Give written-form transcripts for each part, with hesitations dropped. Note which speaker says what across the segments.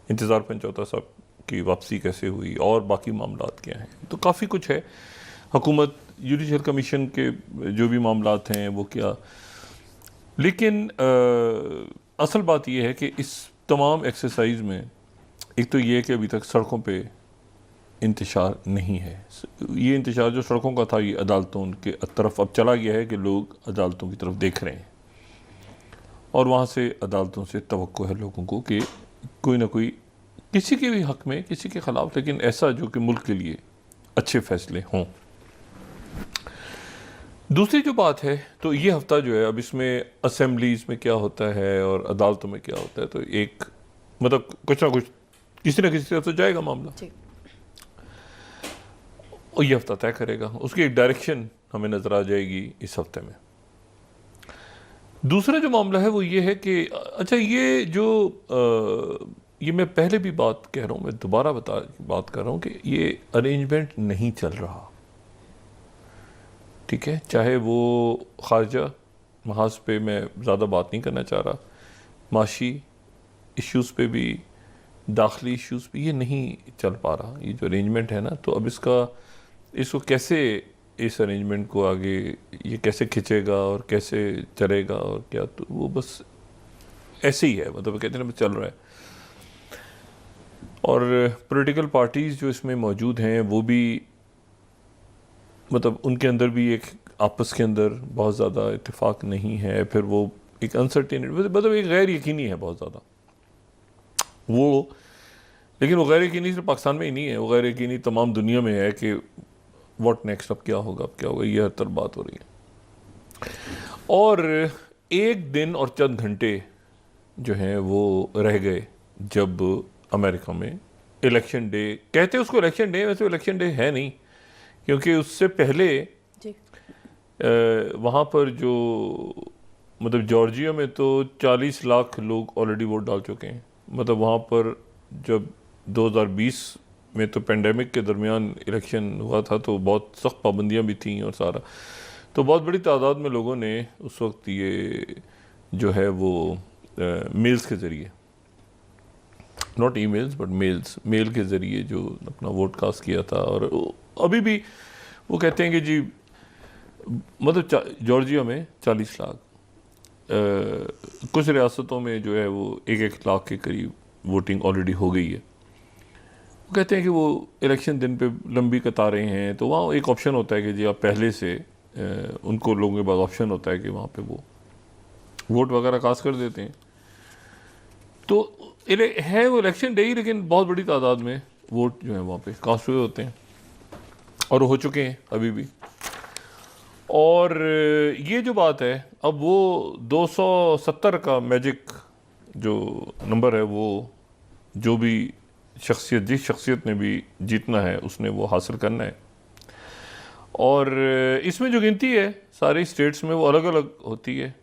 Speaker 1: इंतज़ार पंचौता साहब की वापसी कैसे हुई और बाकी मामलात क्या हैं, तो काफ़ी कुछ है। हुकूमत जुडिशल कमीशन के जो भी मामलात हैं वो क्या, लेकिन असल बात यह है कि इस तमाम एक्सरसाइज में एक तो ये है कि अभी तक सड़कों पे इंतशार नहीं है। ये इंतशार जो सड़कों का था ये अदालतों के तरफ अब चला गया है कि लोग अदालतों की तरफ देख रहे हैं और वहाँ से अदालतों से तवक्को है लोगों को कि कोई ना कोई किसी के भी हक़ में, किसी के ख़िलाफ़, लेकिन ऐसा जो कि मुल्क के लिए अच्छे फ़ैसले हों। दूसरी जो बात है तो ये हफ़्ता जो है अब इसमें असेंबलीज़ में क्या होता है और अदालतों में क्या होता है, तो एक मतलब कुछ ना कुछ किसी न किसी तरफ तो जाएगा मामला और ये हफ़्ता तय करेगा, उसकी एक डायरेक्शन हमें नज़र आ जाएगी इस हफ़्ते में। दूसरा जो मामला है वो ये है कि अच्छा ये जो ये मैं पहले भी बात कह रहा हूँ, मैं दोबारा बात कर रहा हूँ कि ये अरेंजमेंट नहीं चल रहा, ठीक है, चाहे वो खारजा महाज पे मैं ज़्यादा बात नहीं करना चाह रहा, माशी इश्यूज़ पे भी, दाखिली इश्यूज़ पे ये नहीं चल पा रहा ये जो अरेंजमेंट है ना। तो अब इसको कैसे, इस अरेंजमेंट को आगे ये कैसे खिंचेगा और कैसे चलेगा और क्या, तो वो बस ऐसे ही है, मतलब कहते हैं ना चल रहा है। और पॉलिटिकल पार्टीज़ जो इसमें मौजूद हैं वो भी मतलब उनके अंदर भी एक आपस के अंदर बहुत ज़्यादा इत्तेफाक नहीं है, फिर वो एक अनसर्टेनिटी, मतलब एक गैर यकीनी है बहुत ज़्यादा वो। लेकिन वो गैर यकीनी सिर्फ पाकिस्तान में ही नहीं है, वो गैर यकीनी तमाम दुनिया में है कि व्हाट नेक्स्ट, अब क्या होगा, अब क्या होगा, ये हर तरफ बात हो रही है। और एक दिन और चंद घंटे जो हैं वो रह गए जब अमेरिका में इलेक्शन डे, कहते हैं उसको इलेक्शन डे, वैसे इलेक्शन डे है नहीं, क्योंकि उससे पहले वहाँ पर जो मतलब जॉर्जिया में तो 40 लाख लोग ऑलरेडी वोट डाल चुके हैं। मतलब वहाँ पर जब 2020 में तो पेंडेमिक के दरमियान इलेक्शन हुआ था तो बहुत सख्त पाबंदियाँ भी थीं और सारा, तो बहुत बड़ी तादाद में लोगों ने उस वक्त ये जो है वो मेल्स के ज़रिए, नॉट ईमेल्स बट मेल के ज़रिए जो अपना वोट कास्ट किया था। और अभी भी वो कहते हैं कि जी मतलब जॉर्जिया में 40 लाख, कुछ रियासतों में जो है वो 1-1 लाख के करीब वोटिंग ऑलरेडी हो गई है। वो कहते हैं कि वो इलेक्शन दिन पे लंबी कतारें हैं, तो वहाँ एक ऑप्शन होता है कि जी आप पहले से उनको लोगों के पास ऑप्शन होता है कि वहाँ पे वो वोट वगैरह कास्ट कर देते हैं। तो है वो इलेक्शन डे ही, लेकिन बहुत बड़ी तादाद में वोट जो है वहाँ पे कास्ट हुए होते हैं और हो चुके हैं अभी भी। और ये जो बात है अब वो 270 का मैजिक जो नंबर है, वो जो भी शख्सियत, जिस शख्सियत ने भी जीतना है उसने वो हासिल करना है। और इसमें जो गिनती है सारी स्टेट्स में वो अलग अलग होती है,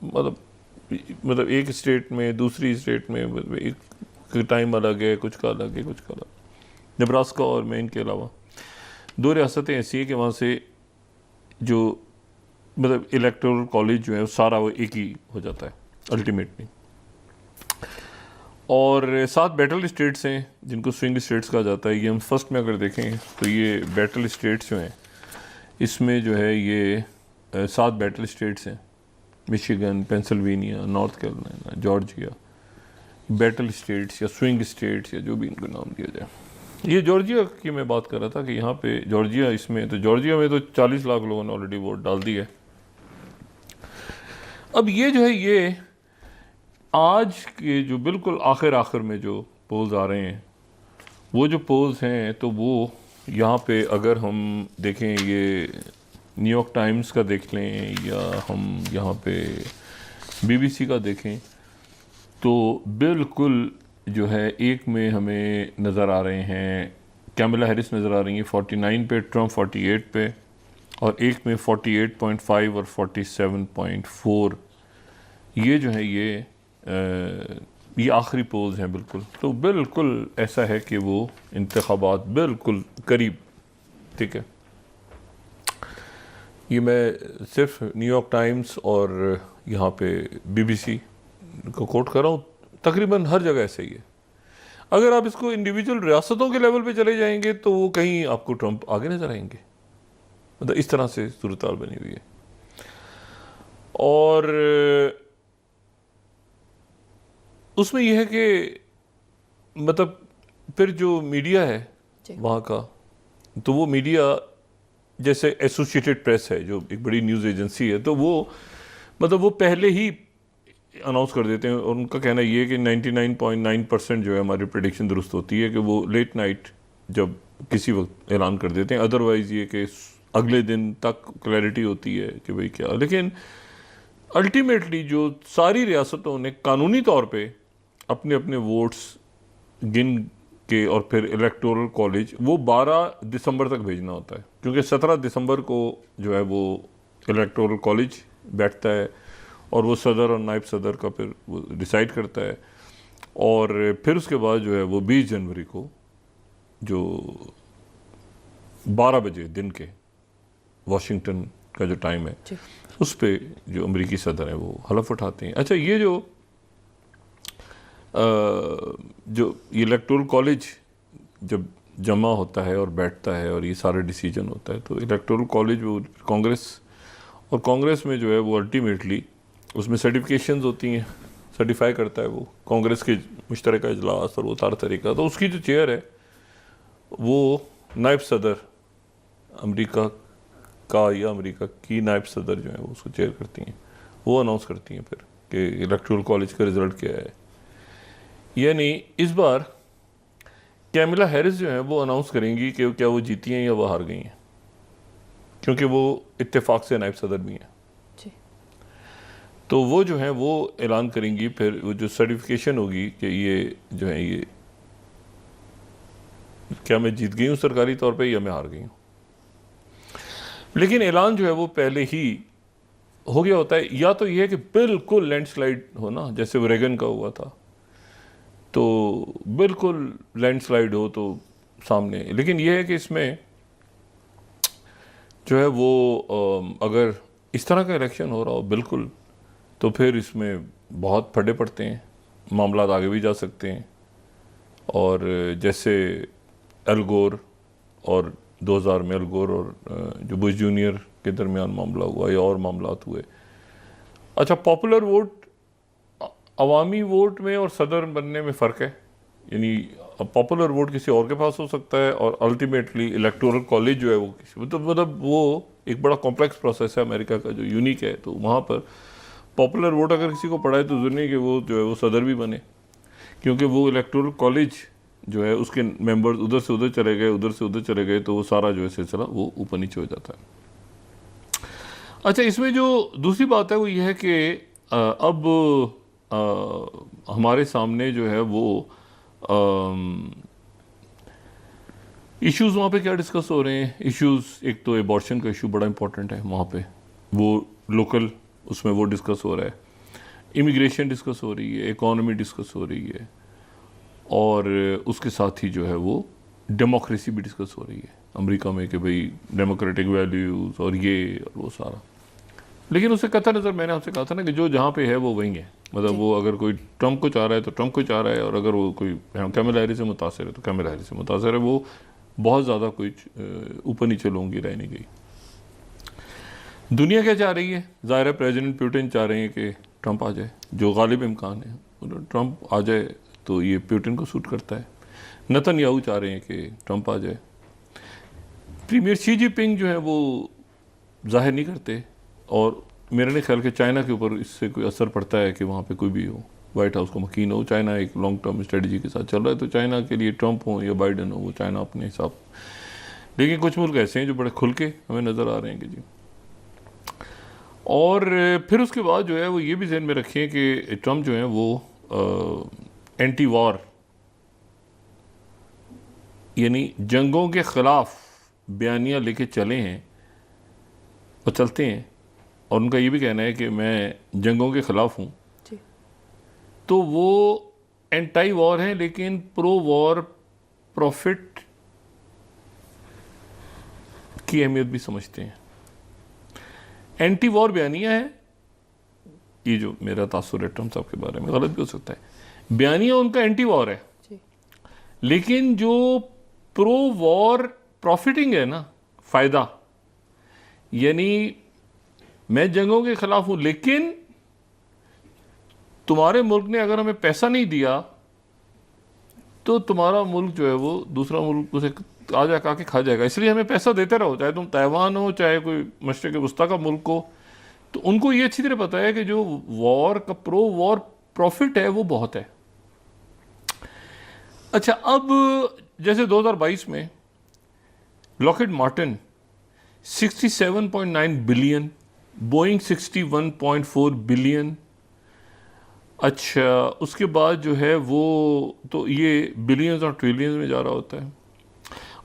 Speaker 1: मतलब एक स्टेट में दूसरी स्टेट में एक टाइम अलग है, कुछ का अलग है, कुछ का अलग। नेब्रास्का और मेन के अलावा 2 रियासतें ऐसी है कि वहाँ से जो मतलब इलेक्टोरल कॉलेज जो है वो सारा वो एक ही हो जाता है अल्टीमेटली। और 7 बैटल स्टेट्स हैं जिनको स्विंग स्टेट्स कहा जाता है। ये हम फर्स्ट में अगर देखें तो ये बैटल स्टेट्स जो हैं इसमें जो है ये 7 बैटल स्टेट्स हैं, Michigan, Pennsylvania, north Carolina, Georgia, battle states या स्विंग स्टेट्स या जो भी इनको नाम दिया जाए। ये जॉर्जिया की मैं बात कर रहा था कि यहाँ पे जॉर्जिया, इसमें तो जॉर्जिया में तो 40 लाख लोगों ने ऑलरेडी वोट डाल दी है। अब ये जो है ये आज के जो बिल्कुल आखिर में जो पोल्स आ रहे हैं, वो जो पोल्स हैं तो वो यहाँ पे अगर हम देखें, ये न्यूयॉर्क टाइम्स का देख लें या हम यहाँ पे BBC का देखें, तो बिल्कुल जो है एक में हमें नज़र आ रहे हैं कैमला हैरिस नज़र आ रही हैं 49 पे, ट्रम्प 48 पे, और एक में 48.5 और 47.4। ये जो है ये आखिरी पोल्स हैं बिल्कुल। तो बिल्कुल ऐसा है कि वो इंतखाबात बिल्कुल करीब, ठीक है। ये मैं सिर्फ न्यूयॉर्क टाइम्स और यहाँ पे BBC को कोट कर रहा हूँ, तकरीबन हर जगह ऐसे ही है। अगर आप इसको इंडिविजुअल रियासतों के लेवल पे चले जाएंगे तो वो कहीं आपको ट्रंप आगे नजर आएंगे। मतलब इस तरह से सूरत हाल बनी हुई है। और उसमें यह है कि मतलब फिर जो मीडिया है वहाँ का, तो वो मीडिया जैसे एसोसिएटेड प्रेस है जो एक बड़ी न्यूज़ एजेंसी है, तो वो मतलब वो पहले ही अनाउंस कर देते हैं और उनका कहना ये है कि 99.9% जो है हमारी प्रेडिक्शन दुरुस्त होती है कि वो लेट नाइट जब किसी वक्त ऐलान कर देते हैं। अदरवाइज़ ये कि अगले दिन तक क्लैरिटी होती है कि भाई क्या। लेकिन अल्टीमेटली जो सारी रियासतों ने कानूनी तौर पे अपने अपने वोट्स गिन के और फिर इलेक्टोरल कॉलेज वो 12 दिसंबर तक भेजना होता है, क्योंकि 17 दिसंबर को जो है वो इलेक्टोरल कॉलेज बैठता है और वो सदर और नायब सदर का फिर वो डिसाइड करता है। और फिर उसके बाद जो है वो 20 जनवरी को जो 12 बजे दिन के वाशिंगटन का जो टाइम है उस पे जो अमेरिकी सदर है वो हलफ उठाते हैं। अच्छा, ये जो इलेक्टोरल कॉलेज जब जमा होता है और बैठता है और ये सारा डिसीजन होता है, तो इलेक्टोरल कॉलेज वो कांग्रेस, और कांग्रेस में जो है वो अल्टीमेटली उसमें सर्टिफिकेशंस होती हैं, सर्टिफाई करता है वो कांग्रेस के मुश्तरका इजलास और वो सारा तरीका। तो उसकी जो चेयर है वो नायब सदर अमेरिका का या अमेरिका की नायब सदर जो है वो उसको चेयर करती हैं, वो अनाउंस करती हैं फिर कि इलेक्टोरल कॉलेज का रिज़ल्ट क्या है। यानी इस बार कैमिला हैरिस जो है वो अनाउंस करेंगी कि क्या वो जीती हैं या वो हार गई हैं, क्योंकि वो इत्तेफाक से नायब सदर भी हैं। तो वो जो है वो ऐलान करेंगी, फिर वो जो सर्टिफिकेशन होगी कि ये जो है ये क्या मैं जीत गई हूँ सरकारी तौर पे या मैं हार गई हूँ। लेकिन ऐलान जो है वो पहले ही हो गया होता है। या तो ये है कि बिल्कुल लैंडस्लाइड हो ना, जैसे वो रेगन का हुआ था, तो बिल्कुल लैंडस्लाइड हो तो सामने। लेकिन यह है कि इसमें जो है वो अगर इस तरह का इलेक्शन हो रहा हो बिल्कुल, तो फिर इसमें बहुत फटे पड़ते हैं, मामला आगे भी जा सकते हैं। और जैसे अल गोर और 2000 में अल गोर और जो बुश जूनियर के दरमियान मामला हुआ या और मामलात हुए। अच्छा, पॉपुलर वोट, अवामी वोट में और सदर बनने में फ़र्क है। यानी पॉपुलर वोट किसी और के पास हो सकता है और अल्टीमेटली इलेक्टोरल कॉलेज जो है वो किसी मतलब वो एक बड़ा कॉम्प्लेक्स प्रोसेस है अमेरिका का जो यूनिक है। तो वहाँ पर पॉपुलर वोट अगर किसी को पड़ा है तो ज़रूरी नहीं कि वो जो है वो सदर भी बने, क्योंकि वो इलेक्टोरल कॉलेज जो है उसके मेंबर्स उधर से उधर चले गए, उधर से उधर चले गए, तो वो सारा जो है सिलसिला वो ऊपर नीचे हो जाता है। अच्छा, इसमें जो दूसरी बात है वो ये है कि अब हमारे सामने जो है वो इश्यूज़ वहाँ पे क्या डिस्कस हो रहे हैं। इश्यूज़, एक तो एबॉर्शन का इशू बड़ा इंपॉर्टेंट है वहाँ पे, वो लोकल उसमें वो डिस्कस हो रहा है। इमिग्रेशन डिस्कस हो रही है, इकॉनमी डिस्कस हो रही है, और उसके साथ ही जो है वो डेमोक्रेसी भी डिस्कस हो रही है अमेरिका में कि भाई डेमोक्रेटिक वैल्यूज़ और ये और वो सारा। लेकिन उससे कथा नज़र मैंने आपसे कहा था ना कि जो जहाँ पे है वो वहीं है। मतलब वो अगर कोई ट्रंप को चाह रहा है तो ट्रंप को चाह रहा है, और अगर वो कोई कैमला हैरिस से मुतासर है तो कैमला हैरिस से मुतासर है। वो बहुत ज़्यादा कोई ऊपर नीचे लोगों की राय नहीं गई। दुनिया क्या चाह रही है? ज़ाहिर है प्रेसिडेंट पुतिन चाह रहे हैं कि ट्रंप आ जाए, जो गालिब इम्कान है। ट्रंप आ जाए तो ये पुतिन को सूट करता है। नेतन्याहू चाह रहे हैं कि ट्रंप आ जाए। प्रीमियर शी जिनपिंग जो है वो जाहिर नहीं करते, और मेरे नहीं ख्याल कि चाइना के ऊपर इससे कोई असर पड़ता है कि वहाँ पे कोई भी हो, वाइट हाउस को मकीन हो। चाइना एक लॉन्ग टर्म स्ट्रेटजी के साथ चल रहा है, तो चाइना के लिए ट्रंप हो या बाइडन हो, वो चाइना अपने हिसाब। लेकिन कुछ मुल्क ऐसे हैं जो बड़े खुल के हमें नज़र आ रहे हैं कि जी। और फिर उसके बाद जो है वो ये भी ज़हन में रखें कि ट्रंप जो है वो एंटी वॉर, यानी जंगों के ख़िलाफ़ बयानियाँ लेके चले हैं और चलते हैं, और उनका ये भी कहना है कि मैं जंगों के ख़िलाफ़ हूँ। तो वो एंटी वॉर हैं लेकिन प्रो वॉर प्रॉफिट की अहमियत भी समझते हैं। एंटी वॉर बयानियाँ है, ये जो मेरा तासुर है ट्रंप साहब के बारे में, गलत भी हो सकता है। बयानिया उनका एंटी वॉर है,
Speaker 2: जी।
Speaker 1: लेकिन जो प्रो वॉर प्रॉफिटिंग है ना, फायदा, यानी मैं जंगों के खिलाफ हूं, लेकिन तुम्हारे मुल्क ने अगर हमें पैसा नहीं दिया तो तुम्हारा मुल्क जो है वो दूसरा मुल्क उसे आ जाकर आके खा जाएगा, इसलिए हमें पैसा देते रहो, चाहे तुम ताइवान हो चाहे कोई मशरक़ वस्ता का मुल्क हो। तो उनको ये अच्छी तरह पता है कि जो वॉर का प्रो वॉर प्रॉफिट है वो बहुत है। अच्छा, अब जैसे 2022 में Lockheed Martin 67.9 billion, Boeing 61.4 billion. अच्छा, उसके बाद जो है वो तो ये बिलियंस और ट्रिलियंस में जा रहा होता है।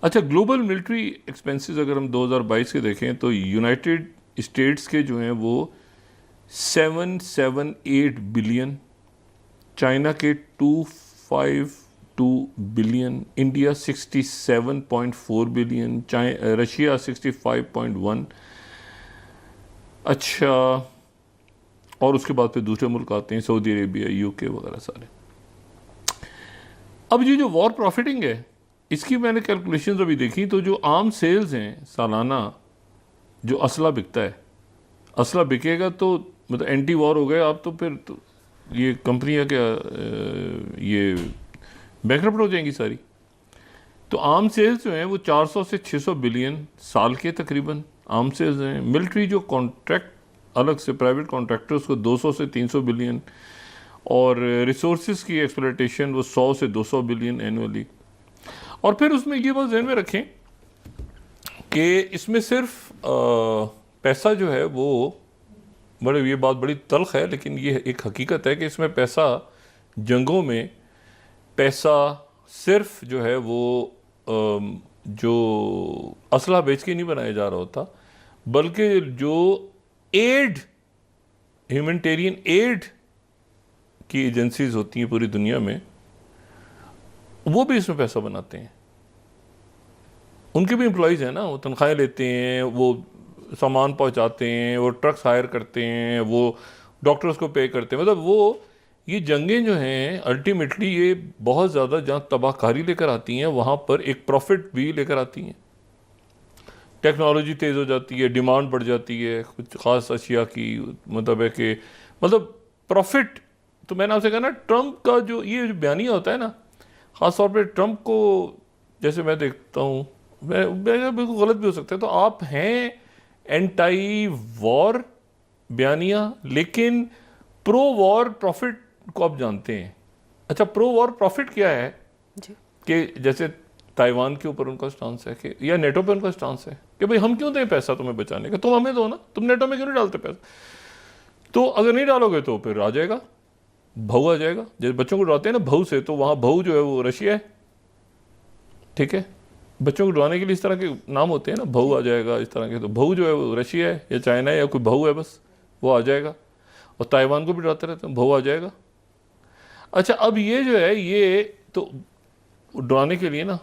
Speaker 1: अच्छा, ग्लोबल मिलिट्री एक्सपेंसेस अगर हम 2022 के देखें तो यूनाइटेड स्टेट्स के जो हैं वो 778 बिलियन, चाइना के 252 बिलियन, इंडिया 67.4 बिलियन, रशिया 65.1। अच्छा, और उसके बाद फिर दूसरे मुल्क आते हैं, सऊदी अरेबिया, यूके वगैरह सारे। अब ये जो वॉर प्रॉफिटिंग है इसकी मैंने कैलकुलेशंस अभी देखी, तो जो आम सेल्स हैं सालाना, जो असला बिकता है, असला बिकेगा तो मतलब एंटी वॉर हो गए आप, तो फिर तो ये कंपनियां क्या ये बैंकरप्ट हो जाएंगी सारी। तो आम सेल्स जो हैं वो 400 से 600 बिलियन साल के तकरीबन आम सेल्स हैं। मिलिट्री जो कॉन्ट्रैक्ट अलग से प्राइवेट कॉन्ट्रैक्टर्स को 200 से 300 बिलियन, और रिसोर्सेज की एक्सप्लॉयटेशन वो 100 से 200 बिलियन एनुअली। और फिर उसमें ये बात ध्यान में रखें कि इसमें सिर्फ पैसा जो है वो ये बात बड़ी तल्ख है, लेकिन ये एक हकीकत है कि इसमें पैसा, जंगों में पैसा सिर्फ जो है वो जो असला बेच के नहीं बनाया जा रहा होता, बल्कि जो एड, ह्यूमैनिटेरियन एड की एजेंसीज होती हैं पूरी दुनिया में, वो भी इसमें पैसा बनाते हैं। उनके भी एम्प्लॉयज़ हैं ना, वो तनख्वाहें लेते हैं, वो सामान पहुंचाते हैं, वो ट्रक्स हायर करते हैं, वो डॉक्टर्स को पे करते हैं। मतलब वो ये जंगें जो हैं अल्टीमेटली ये बहुत ज़्यादा जहाँ तबाहकारी लेकर आती हैं वहाँ पर एक प्रॉफिट भी लेकर आती हैं। टेक्नोलॉजी तेज़ हो जाती है, डिमांड बढ़ जाती है कुछ ख़ास अशिया की, मतलब है कि मतलब प्रॉफिट। तो मैंने आपसे कहा ना, ट्रंप का जो ये जो बयानिया होता है ना, ख़ास तौर पे ट्रंप को जैसे मैं देखता हूँ, मैं बिल्कुल गलत भी हो सकता है, तो आप हैं एंटाई वॉर बयानिया, लेकिन प्रो वॉर प्रॉफिट को आप जानते हैं। अच्छा, प्रो वॉर प्रॉफिट क्या है
Speaker 2: जी।
Speaker 1: कि जैसे ताइवान के ऊपर उनका स्टांस है कि, या नेटो पे उनका स्टांस है कि भाई हम क्यों दें पैसा तुम्हें बचाने का, तुम हमें दो ना, तुम नेटो में क्यों नहीं डालते पैसा, तो अगर नहीं डालोगे तो फिर आ जाएगा, भऊ आ जाएगा। जैसे बच्चों को डराते हैं ना भऊ से, तो वहाँ भऊ जो है वो रशिया है, ठीक है। बच्चों को डराने के लिए इस तरह के नाम होते हैं ना, भऊ आ जाएगा इस तरह के, तो भऊ जो है वो रशिया है या चाइना है या कोई भऊ है, बस वो आ जाएगा। और ताइवान को भी डराते रहते हैं, भऊ आ जाएगा। अच्छा, अब ये जो है ये तो डराने के लिए ना,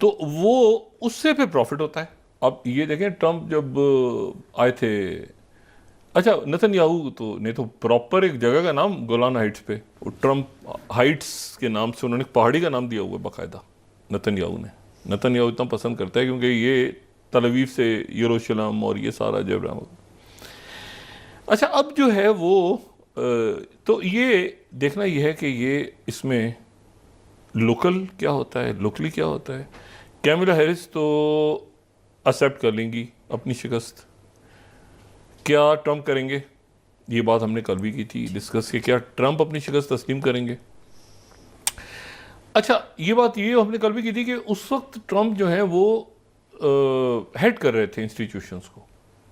Speaker 1: तो वो उससे फिर प्रॉफिट होता है। अब ये देखें, ट्रंप जब आए थे, अच्छा नेतन्याहू तो ने तो प्रॉपर एक जगह का नाम गोलान हाइट्स पे, वो ट्रंप हाइट्स के नाम से उन्होंने पहाड़ी का नाम दिया हुआ है बाकायदा नेतन्याहू ने। नेतन्याहू इतना पसंद करता है क्योंकि ये तल अवीव से यरूशलेम और ये सारा जबराम। अच्छा, अब जो है वो तो ये देखना ये है कि ये इसमें लोकल क्या होता है, लोकली क्या होता है। कैमला हैरिस तो एक्सेप्ट कर लेंगी अपनी शिकस्त, क्या ट्रंप करेंगे, ये बात हमने कल भी की थी डिस्कस कि क्या ट्रंप अपनी शिकस्त तस्लीम करेंगे। अच्छा, ये बात ये हमने कल भी की थी कि उस वक्त ट्रंप जो है वो हेड कर रहे थे इंस्टीट्यूशंस को,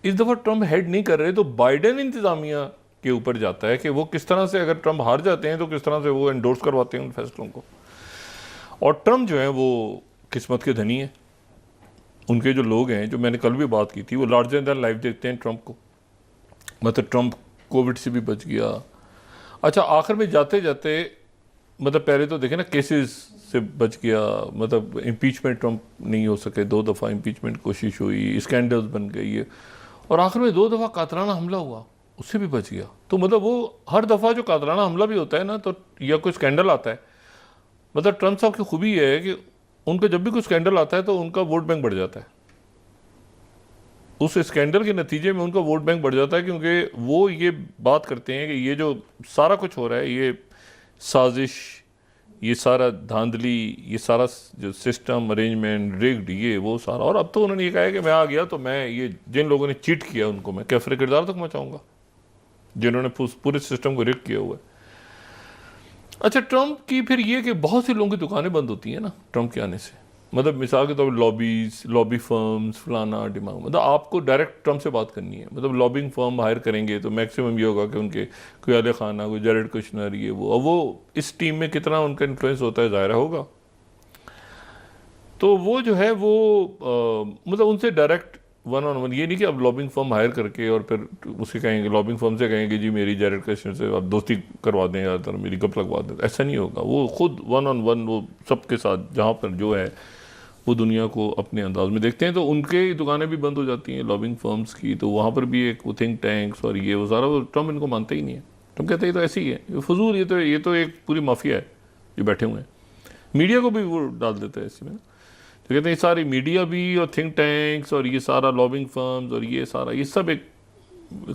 Speaker 1: इस दफ़ा ट्रंप हेड नहीं कर रहे, तो बाइडेन इंतज़ामिया के ऊपर जाता है कि वो किस तरह से, अगर ट्रंप हार जाते हैं तो किस तरह से वो एंडोर्स करवाते हैं उन फैसलों को। और ट्रंप जो है वो किस्मत के धनी है, उनके जो लोग हैं, जो मैंने कल भी बात की थी, वो लार्जर दैन लाइफ देखते हैं ट्रंप को। मतलब ट्रंप कोविड से भी बच गया। अच्छा, आखिर में जाते जाते मतलब पहले तो देखें ना, केसेस से बच गया, मतलब इम्पीचमेंट ट्रंप नहीं हो सके, 2 दफ़ा इम्पीचमेंट कोशिश हुई, स्कैंडल्स बन गई है, और आखिर में 2 दफ़ा कातलाना हमला हुआ। उससे भी बच गया। तो मतलब वो हर दफ़ा जो कातलाना हमला भी होता है ना, तो या कोई स्कैंडल आता है, मतलब ट्रंप साहब की खूबी ये है कि उनका जब भी कोई स्कैंडल आता है तो उनका वोट बैंक बढ़ जाता है। उस स्कैंडल के नतीजे में उनका वोट बैंक बढ़ जाता है, क्योंकि वो ये बात करते हैं कि ये जो सारा कुछ हो रहा है, ये साजिश, ये सारा धांधली, ये सारा जो सिस्टम अरेंजमेंट रिग्ड, ये वो सारा। और अब तो उन्होंने ये कहा है कि मैं आ गया तो मैं ये जिन लोगों ने चीट किया उनको मैं कैफरे किरदार तक पहुंचाऊंगा, जिन्होंने पूरे सिस्टम को रिग किया हुआ है। अच्छा, ट्रंप की फिर ये कि बहुत से लोगों की दुकानें बंद होती हैं ना ट्रंप के आने से। मतलब मिसाल के तौर पर लॉबी फर्म्स, फलाना डिमांग, मतलब आपको डायरेक्ट ट्रंप से बात करनी है। मतलब लॉबिंग फर्म हायर करेंगे तो मैक्सिमम ये होगा कि उनके कोई आले खाना, कोई जेरेड कुशनर, ये वो। अब वो इस टीम में कितना उनका इन्फ्लुएंस होता है ज़ाहिर होगा। तो वो जो है वो मतलब उनसे डायरेक्ट वन ऑन वन, ये नहीं कि अब लॉबिंग फर्म हायर करके और फिर उससे कहेंगे, लॉबिंग फर्म से कहेंगे जी मेरी जेरेड कुशनर से आप दोस्ती करवा दें या तरह मेरी गप लगवा दें, ऐसा नहीं होगा। वो खुद वन ऑन वन वो सबके साथ जहाँ पर जो है वो दुनिया को अपने अंदाज में देखते हैं। तो उनके दुकानें भी बंद हो जाती हैं लॉबिंग फर्म्स की, तो वहाँ पर भी एक वो थिंक टैंक्स और ये वो सारा, वो ट्रम्प इनको मानते ही नहीं है। ट्रम्प कहते हैं ये तो ऐसे ही है, ये फजूल, ये तो एक पूरी माफिया है जो बैठे हुए हैं। मीडिया को भी वो डाल देता है इसमें, तो कहते हैं सारी मीडिया भी और थिंक टैंक्स और ये सारा लॉबिंग फर्म्स और ये सारा, ये सब एक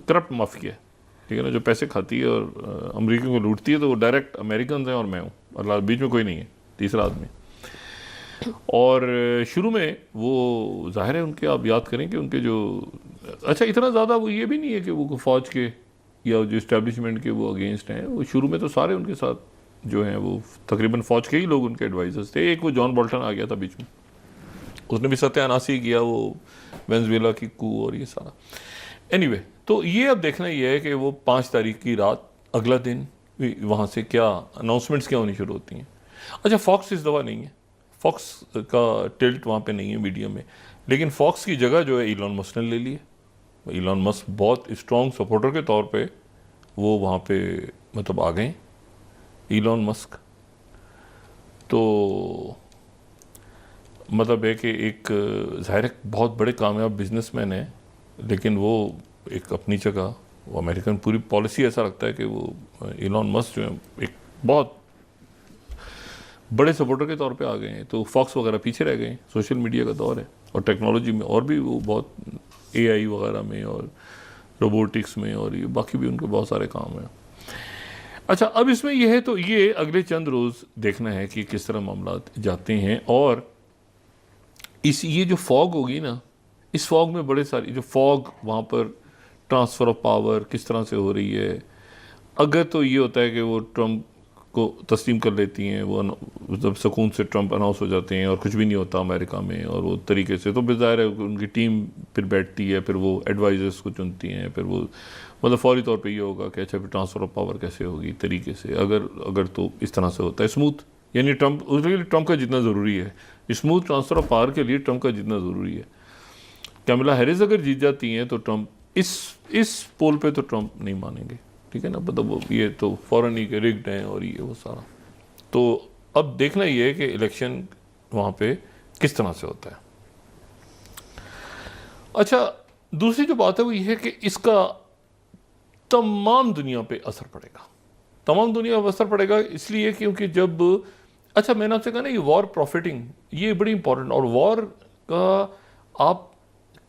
Speaker 1: करप्ट माफिया है, ठीक है ना, जो पैसे खाती है और अमेरिकियों को लूटती है। तो वो डायरेक्ट अमेरिकन हैं और मैं हूँ, और बीच में कोई नहीं है तीसरा आदमी। और शुरू में वो जाहिर है उनके, आप याद करें कि उनके जो, अच्छा इतना ज़्यादा वो ये भी नहीं है कि वो फ़ौज के या जो इस्टेब्लिशमेंट के वो अगेंस्ट हैं। वो शुरू में तो सारे उनके साथ जो हैं वो तकरीबन फ़ौज के ही लोग उनके एडवाइजर्स थे। एक वो जॉन बोल्टन आ गया था बीच में, उसने भी सत्यानाशी किया वो वेनेजुएला की कू और ये सारा। एनीवे, तो ये अब देखना ये है कि वो 5 तारीख की रात अगला दिन वहाँ से क्या अनाउंसमेंट्स क्या होनी शुरू होती हैं। अच्छा, फॉक्स इस दफ़ा नहीं है, फॉक्स का टिल्ट वहाँ पे नहीं है मीडिया में, लेकिन फॉक्स की जगह जो है इलॉन मस्क ने ले ली है। इलॉन मस्क बहुत स्ट्रॉन्ग सपोर्टर के तौर पे वो वहाँ पे मतलब आ गए इलॉन मस्क। तो मतलब है कि एक ज़ाहिर है बहुत बड़े कामयाब बिजनेसमैन है, लेकिन वो एक अपनी जगह, वो अमेरिकन पूरी पॉलिसी ऐसा लगता है कि वो इलॉन मस्क जो है एक बहुत बड़े सपोर्टर के तौर पे आ गए हैं। तो फॉक्स वगैरह पीछे रह गए। सोशल मीडिया का दौर है और टेक्नोलॉजी में और भी वो बहुत एआई वगैरह में और रोबोटिक्स में और ये बाकी भी उनके बहुत सारे काम हैं। अच्छा, अब इसमें यह है तो ये अगले चंद रोज़ देखना है कि किस तरह मामला जाते हैं। और इस ये जो फॉग होगी ना, इस फॉग में बड़े सारी जो फॉग वहाँ पर ट्रांसफ़र ऑफ पावर किस तरह से हो रही है। अगर तो ये होता है कि वो ट्रंप को तस्लीम कर लेती हैं, वो जब सुकून से ट्रंप अनाउंस हो जाते हैं और कुछ भी नहीं होता अमेरिका में और वो तरीके से, तो बेज़ाहिर है उनकी टीम फिर बैठती है, फिर वो एडवाइज़र्स को चुनती हैं, फिर वो मतलब फौरी तौर पे ये होगा कि अच्छा फिर ट्रांसफ़र ऑफ पावर कैसे होगी तरीके से। अगर तो इस तरह से होता है स्मूथ, यानी ट्रंप, उसके लिए ट्रंप का जितना ज़रूरी है, स्मूथ ट्रांसफ़र ऑफ पावर के लिए ट्रंप का जितना ज़रूरी है। कैमला हैरिस अगर जीत जाती हैं तो ट्रंप इस पोल पे तो ट्रंप नहीं मानेंगे, ठीक है ना, मतलब वो ये तो फ़ौरन ही के रिग्ड हैं और ये वो सारा। तो अब देखना ये है कि इलेक्शन वहाँ पे किस तरह से होता है। अच्छा, दूसरी जो बात है वो ये है कि इसका तमाम दुनिया पे असर पड़ेगा। तमाम दुनिया पर असर पड़ेगा इसलिए क्योंकि जब, अच्छा मैंने आपसे कहा ना ये वॉर प्रॉफिटिंग, ये बड़ी इंपॉर्टेंट। और वॉर का आप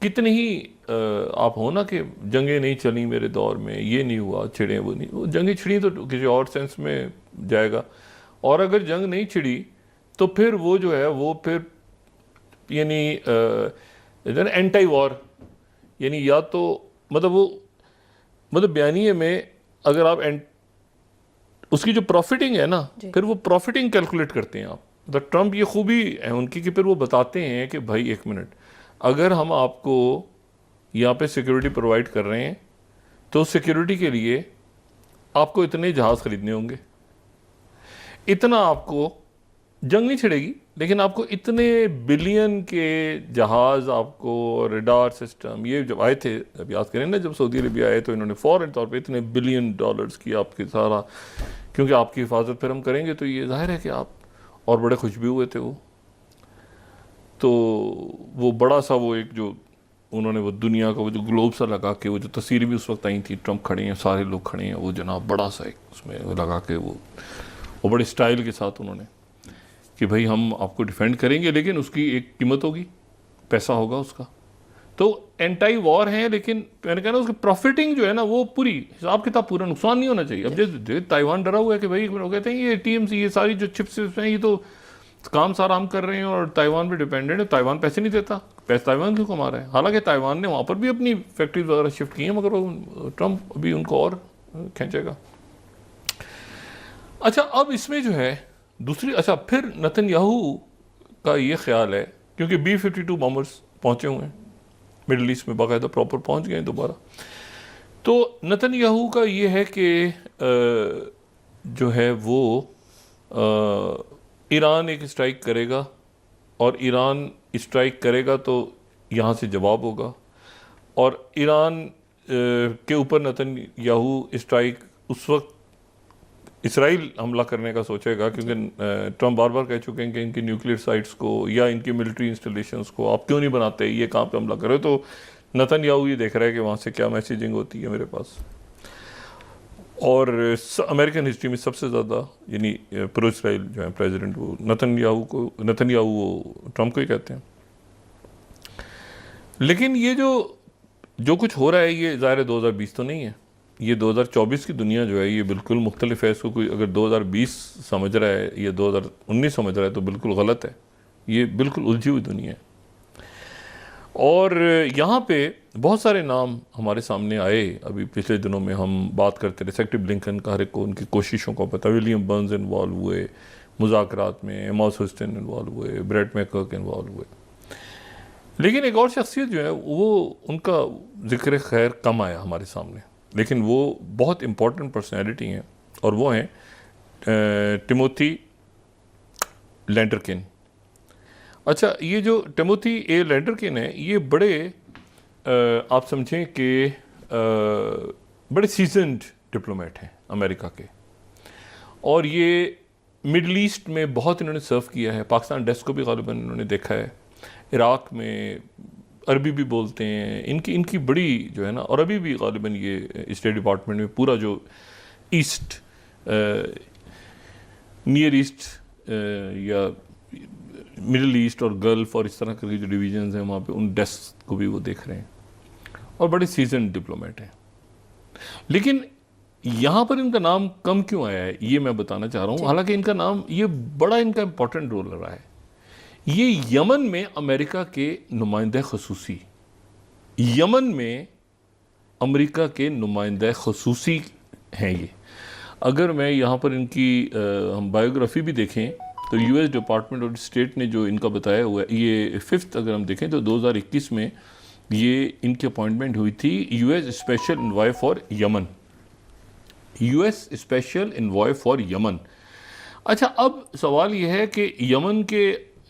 Speaker 1: कितने ही आप हो ना कि जंगें नहीं चली मेरे दौर में, ये नहीं हुआ, छिड़े वो नहीं, वो जंगें छिड़ी तो किसी और सेंस में जाएगा। और अगर जंग नहीं छिड़ी तो फिर वो जो है वो फिर यानी एंटी वॉर, यानी या तो मतलब वो मतलब बयानिए में अगर आप उसकी जो प्रॉफिटिंग है ना, फिर वो प्रॉफिटिंग कैलकुलेट करते हैं आप। मतलब ट्रंप ये खूबी है उनकी कि फिर वो बताते हैं कि भाई एक मिनट, अगर हम आपको यहाँ पे सिक्योरिटी प्रोवाइड कर रहे हैं तो सिक्योरिटी के लिए आपको इतने जहाज़ खरीदने होंगे, इतना आपको जंग नहीं छिड़ेगी लेकिन आपको इतने बिलियन के जहाज़, आपको रडार सिस्टम, ये जब आए थे, जब याद करें ना जब सऊदी अरबिया आए तो इन्होंने फ़ौरन तौर पे इतने बिलियन डॉलर्स की आपकी सारा, क्योंकि आपकी हिफाजत फिर हम करेंगे तो ये जाहिर है कि आप, और बड़े खुश भी हुए थे वो। तो वो बड़ा सा वो एक जो उन्होंने वो दुनिया का वो जो ग्लोब सा लगा के, वो जो तस्वीरें भी उस वक्त आई थी, ट्रंप खड़े हैं, सारे लोग खड़े हैं, वो जनाब बड़ा सा एक उसमें वो लगा के वो बड़े स्टाइल के साथ उन्होंने कि भाई हम आपको डिफेंड करेंगे, लेकिन उसकी एक कीमत होगी, पैसा होगा उसका। तो एंटी वॉर है, लेकिन मैंने कहा ना उसकी प्रॉफिटिंग जो है ना वो पूरी हिसाब किताब पूरा, नुकसान नहीं होना चाहिए। अब जैसे ताइवान डरा हुआ है कि भाई वो कहते हैं ये टीएमसी, ये सारी जो चिप्स हैं, ये तो काम सारा हम कर रहे हैं और ताइवान पे डिपेंडेंट है, ताइवान पैसे नहीं देता, पैसे ताइवान क्यों कमा रहा है? हालांकि ताइवान ने वहाँ पर भी अपनी फैक्ट्रीज वगैरह शिफ्ट की हैं, मगर वो ट्रंप अभी उनको और खींचेगा। अच्छा, अब इसमें जो है दूसरी, अच्छा फिर नेतन्याहू का ये ख्याल है, क्योंकि B-52 बॉम्बर्स पहुँचे हुए हैं मिडल ईस्ट में, बाकायदा प्रॉपर पहुँच गए हैं दोबारा। तो नेतन्याहू का ये है कि जो है वो ईरान एक स्ट्राइक करेगा, और ईरान स्ट्राइक करेगा तो यहाँ से जवाब होगा, और ईरान के ऊपर नेतन्याहू स्ट्राइक उस वक्त इसराइल हमला करने का सोचेगा, क्योंकि ट्रंप बार बार कह चुके हैं कि इनकी न्यूक्लियर साइट्स को या इनकी मिलिट्री इंस्टॉलेशंस को आप क्यों नहीं बनाते, ये कहाँ पे हमला करे। तो नेतन्याहू ये देख रहा है कि वहाँ से क्या मैसेजिंग होती है मेरे पास। और अमेरिकन हिस्ट्री में सबसे ज़्यादा यानी प्रो इसराइल जो है प्रेसिडेंट, वो नेतन्याहू वो ट्रंप को ही कहते हैं। लेकिन ये जो कुछ हो रहा है ये ज़ाहिर 2020 तो नहीं है, ये 2024 की दुनिया जो है ये बिल्कुल मुख्तलिफ है। इसको कोई अगर 2020 समझ रहा है या 2019 समझ रहा है तो बिल्कुल गलत है, ये बिल्कुल उलझी हुई दुनिया है। और यहाँ पे बहुत सारे नाम हमारे सामने आए, अभी पिछले दिनों में हम बात करते रहे, सेक्रेटरी ब्लिंकन का हर एक को उनकी कोशिशों को पता, विलियम बर्न्स इन्वॉल्व हुए मुज़ाकरात में, एमॉस हुस्टन इन्वॉल्व हुए, ब्रेट मैककर्क इन्वॉल्व हुए। लेकिन एक और शख्सियत जो है वो उनका जिक्र खैर कम आया हमारे सामने, लेकिन वो बहुत इम्पोर्टेंट पर्सनैलिटी हैं, और वो हैं टिमोथी लैंडरकिन। अच्छा, ये जो टिमोथी ए लैंडरकिन है, ये बड़े आप समझें कि बड़े सीजन्ड डिप्लोमेट हैं अमेरिका के, और ये मिडल ईस्ट में बहुत इन्होंने सर्व किया है। पाकिस्तान डेस्क को भी ग़ालिबन इन्होंने देखा है, इराक़ में अरबी भी बोलते हैं, इनकी बड़ी जो है ना, और अभी भी ग़ालिबन ये स्टेट डिपार्टमेंट में पूरा जो ईस्ट नियर ईस्ट या मिडल ईस्ट और गल्फ़ और इस तरह के जो डिवीजन्स हैं वहाँ पे उन डेस्क को भी वो देख रहे हैं, और बड़े सीजन डिप्लोमेट हैं। लेकिन यहाँ पर इनका नाम कम क्यों आया है ये मैं बताना चाह रहा हूँ। हालांकि इनका नाम ये बड़ा इनका इम्पोर्टेंट रोल रहा है। ये यमन में अमेरिका के नुमाइंदे ख़ुसूसी, यमन में अमेरिका के नुमाइंदे ख़ुसूसी हैं ये। अगर मैं यहाँ पर इनकी हम बायोग्राफी भी देखें तो यूएस डिपार्टमेंट ऑफ स्टेट ने जो इनका बताया हुआ है, ये 5th अगर हम देखें तो 2021 में ये इनकी अपॉइंटमेंट हुई थी US special envoy for Yemen, US special envoy for Yemen. अच्छा, अब सवाल ये है कि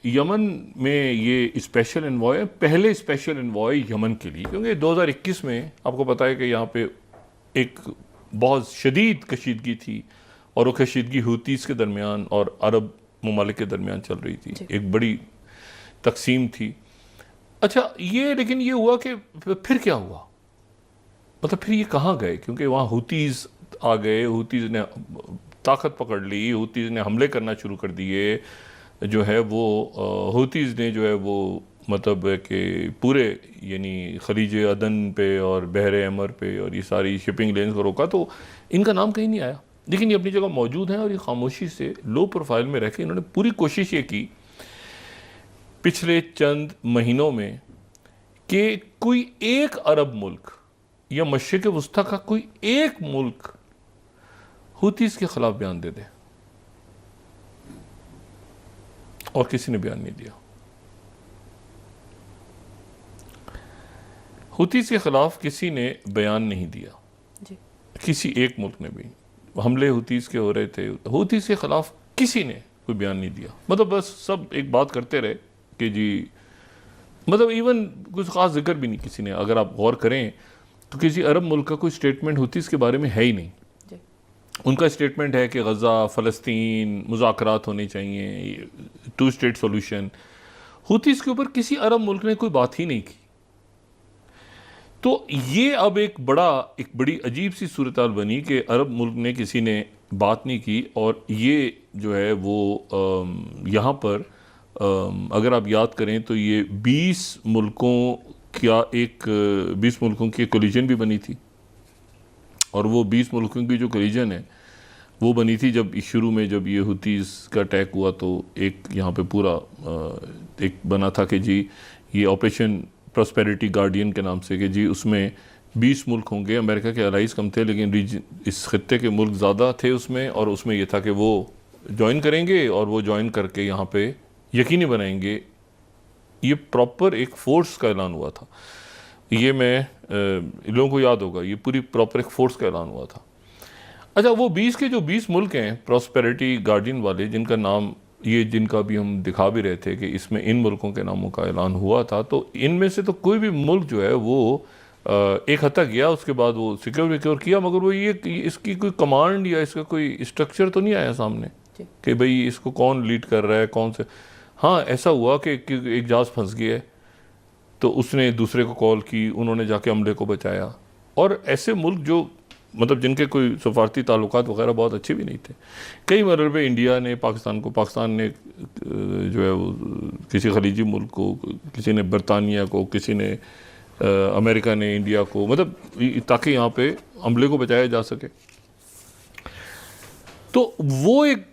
Speaker 1: यमन में ये स्पेशल एनवॉय, पहले स्पेशल एनवॉय यमन के लिए, क्योंकि 2021 में आपको पता है कि यहाँ पे एक बहुत शदीद कशीदगी थी, और वो कशीदगी हूतीज़ के दरमियान और अरब ममालिक के दरमियान चल रही थी, एक बड़ी तकसीम थी। अच्छा, लेकिन ये हुआ कि फिर क्या हुआ, मतलब फिर ये कहाँ गए, क्योंकि वहाँ हूतीज़ आ गए, हूतीज़ ने ताकत पकड़ ली, हूतीज़ ने हमले करना शुरू कर दिए, जो है वो हूतीज़ ने जो है वो मतलब कि पूरे यानी खलीज अदन पे और बहर अमर पे और ये सारी शिपिंग लेन्स को रोका, तो इनका नाम कहीं नहीं आया। लेकिन ये अपनी जगह मौजूद हैं, और ये खामोशी से लो प्रोफाइल में रह के इन्होंने पूरी कोशिश ये की पिछले चंद महीनों में कि कोई एक अरब मुल्क या मशरिक़ वस्ता का कोई एक मुल्क हूतीज़ के ख़िलाफ़ बयान दे दे, और किसी ने बयान नहीं दिया। हूतीज़ के ख़िलाफ़ किसी ने बयान नहीं दिया जी। किसी एक मुल्क ने भी, हमले हूतीज़ के हो रहे थे, हूतीज़ के ख़िलाफ़ किसी ने कोई बयान नहीं दिया। मतलब बस सब एक बात करते रहे कि जी, मतलब इवन कुछ ख़ास जिक्र भी नहीं किसी ने। अगर आप गौर करें तो किसी अरब मुल्क का कोई स्टेटमेंट हूतीज़ के बारे में है ही नहीं। उनका स्टेटमेंट है कि गज़ा, फ़लस्तीन, मुज़ाकरात होने चाहिए, 2 स्टेट सोल्यूशन। हूतीज़ के ऊपर किसी अरब मुल्क ने कोई बात ही नहीं की। तो ये अब एक बड़ी अजीब सी सूरत हाल बनी कि अरब मुल्क ने किसी ने बात नहीं की, और ये जो है वो यहाँ पर अगर आप याद करें तो ये 20 मुल्कों की कोलिजन भी बनी थी, और वो 20 मुल्कों की जो कोलिजन है वो बनी थी जब शुरू में जब ये हुतीज़ का अटैक हुआ, तो एक यहाँ पे पूरा एक बना था कि जी ये ऑपरेशन प्रॉस्पेरिटी गार्डियन के नाम से, कि जी उसमें 20 मुल्क होंगे, अमेरिका के अलाइज कम थे लेकिन इस खत्ते के मुल्क ज़्यादा थे उसमें, और उसमें ये था कि वो ज्वाइन करेंगे और वो ज्वाइन करके यहाँ पे यकीनी बनाएंगे। ये प्रॉपर एक फोर्स का ऐलान हुआ था, ये मैं लोगों को याद होगा, ये पूरी प्रॉपर एक फोर्स का ऐलान हुआ था। अच्छा, वो 20 मुल्क हैं प्रॉस्पेरिटी गार्डियन वाले, जिनका नाम जिनका भी हम दिखा भी रहे थे कि इसमें इन मुल्कों के नामों का ऐलान हुआ था, तो इनमें से तो कोई भी मुल्क जो है वो एक हद तक गया, उसके बाद वो सिक्योर किया, मगर वो इसकी कोई कमांड या इसका कोई स्ट्रक्चर तो नहीं आया सामने कि भाई इसको कौन लीड कर रहा है, कौन से। हाँ, ऐसा हुआ कि एक जहाज़ फंस गया है तो उसने दूसरे को कॉल की, उन्होंने जाके अमले को बचाया। और ऐसे मुल्क जो मतलब जिनके कोई सफारती ताल्लुकात वगैरह बहुत अच्छे भी नहीं थे, कई मरतबे इंडिया ने पाकिस्तान ने जो है वो किसी खलीजी मुल्क को, किसी ने बरतानिया को, किसी ने अमेरिका ने इंडिया को, मतलब ताकि यहाँ पे अमले को बचाया जा सके। तो वो एक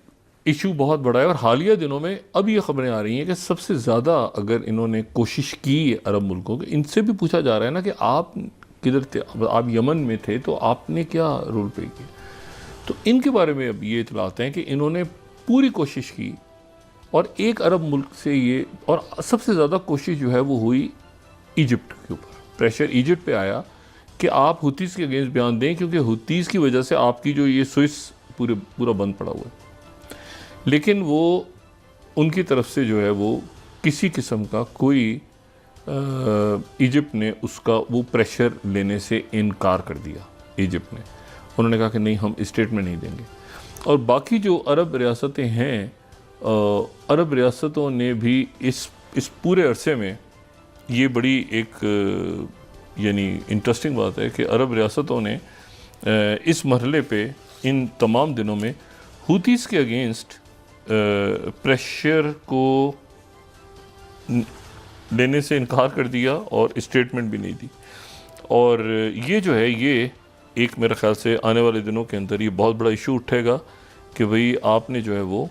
Speaker 1: इशू बहुत बड़ा है। और हालिया दिनों में अब ये खबरें आ रही हैं कि सबसे ज़्यादा अगर इन्होंने कोशिश की अरब मुल्कों की, इनसे भी पूछा जा रहा है ना कि आप किधर थे, आप यमन में थे तो आपने क्या रोल प्ले किया। तो इनके बारे में अब ये इतलाते हैं कि इन्होंने पूरी कोशिश की, और एक अरब मुल्क से ये, और सबसे ज़्यादा कोशिश जो है वो हुई इजिप्ट के ऊपर, प्रेशर इजिप्ट पे आया कि आप हुतीज़ के अगेंस्ट बयान दें, क्योंकि हुतीज़ की वजह से आपकी जो ये स्विस पूरा बंद पड़ा हुआ है। लेकिन वो उनकी तरफ से जो है वो किसी किस्म का कोई इजिप्ट ने उसका वो प्रेशर लेने से इनकार कर दिया। इजिप्ट ने, उन्होंने कहा कि नहीं, हम स्टेटमेंट नहीं देंगे। और बाकी जो अरब रियासतें हैं, अरब रियासतों ने भी इस पूरे अरसे में, ये बड़ी एक यानी इंटरेस्टिंग बात है कि अरब रियासतों ने इस मरहले पे इन तमाम दिनों में हुतीज़ के अगेंस्ट प्रेशर को लेने से इनकार कर दिया और स्टेटमेंट भी नहीं दी। और ये जो है ये एक मेरे ख्याल से आने वाले दिनों के अंदर ये बहुत बड़ा इशू उठेगा कि भाई आपने जो है वो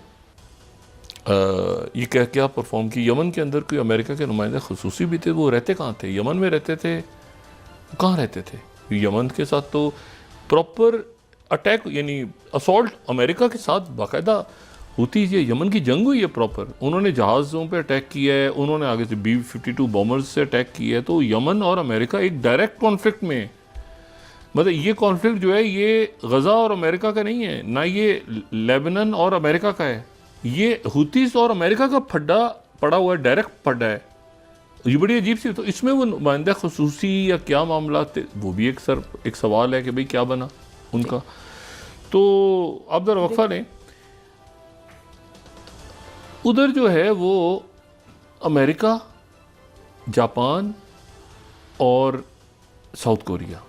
Speaker 1: ये क्या परफॉर्म की। यमन के अंदर कोई अमेरिका के नुमाइंदे खसूसी भी थे, वो रहते कहाँ थे? यमन में रहते थे। कहाँ रहते थे? यमन के साथ तो प्रॉपर अटैक यानी असॉल्ट अमेरिका के साथ बाकायदा होती है। यमन की जंग हुई है प्रॉपर, उन्होंने जहाज़ों पे अटैक किया है, उन्होंने आगे से B-52 बॉम्बर्स से अटैक किया है। तो यमन और अमेरिका एक डायरेक्ट कॉन्फ्लिक्ट में, मतलब ये कॉन्फ्लिक्ट जो है ये गज़ा और अमेरिका का नहीं है, ना ये लेबनान और अमेरिका का है, ये हुतीस और अमेरिका का फड्डा पड़ा हुआ है, डायरेक्ट फड्डा है। ये बड़ी अजीब सी। तो इसमें वो नुमाइंदा खसूसी या क्या मामला थे, वो भी एक सवाल है कि भाई क्या बना उनका। तो आप जरा वक्फा लें। उधर जो है वो अमेरिका, जापान और साउथ कोरिया,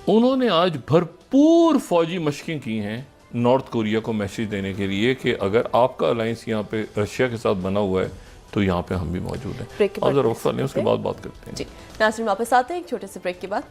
Speaker 1: उन्होंने आज भरपूर फौजी मशकें की हैं नॉर्थ कोरिया को मैसेज देने के लिए कि अगर आपका अलायंस यहाँ पे रशिया के साथ बना हुआ है तो यहाँ पे हम भी मौजूद हैं। आप जरा वक्फा लें, उसके बाद बात करते हैं।
Speaker 2: जी नाज़रीन, वापस आते हैं एक छोटे से ब्रेक के बाद।